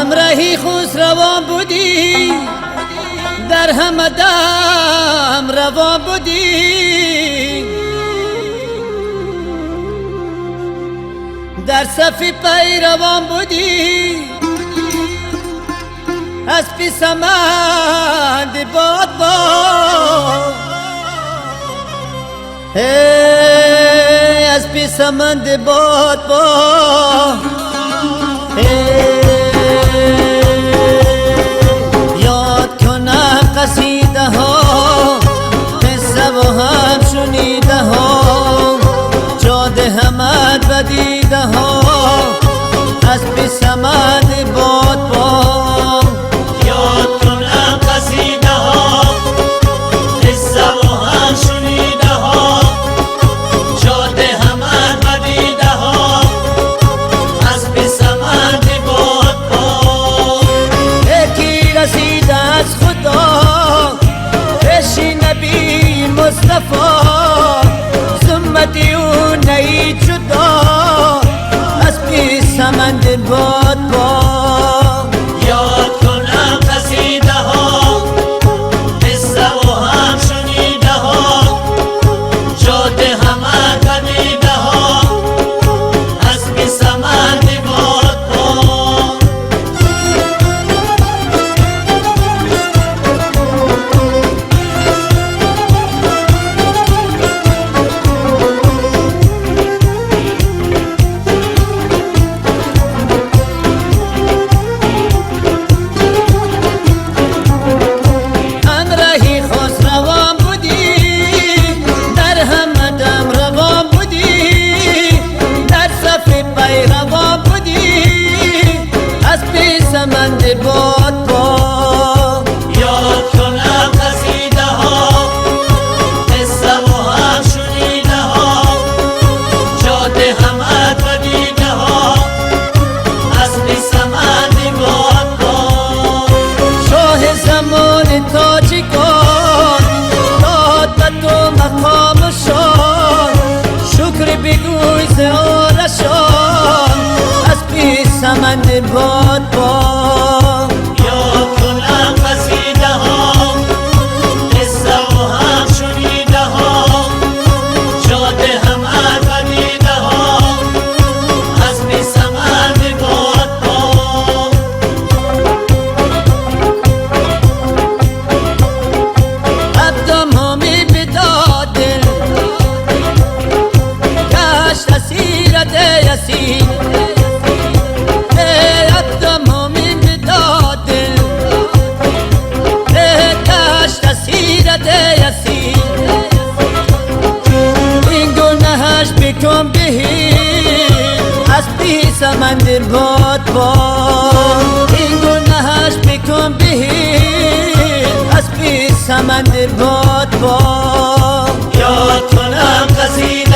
همراهی خسروان بودی، در همه دم روان بودی، در صف پیروان بودی، از پی سمند باد از پی سمند باد یاد کنم قصیده ها، قصه و هم شنیده ها، جاده همت و دیده ها، از پی سمند باد یاد کنم قصیده ها، قصه و هم شنیده ها، جاده همت و دیده ها، از پی سمند باد یکی رسیده از خدا پیش نبی مصطفی، ذمتی او نیت جدا، از پی سمند باد یاد کنم قصیده ها، قصه و هم شنیده ها، جاده همت و دیده ها، از پی سمند باد سمند باد یاد کنم قصیده ها، قصه و هم شنیده ها، جاده همت و دیده ها، از پی سمند باد شاه زمان تاجیکان داد به تو مقام شان، شکر بگوی ز آرشان، از پی سمند باد یاد کنم قصیده ها، قصه و هم شنیده ها، جاده همت و دیده ها، از پی سمند باد عبدالمامی بداد دل گشت اسیرت یسیر، این گناهش بکن بهیر، از پی سمند باد این گناهش بکن بهیر، از پی سمند باد یاد کنم قصیده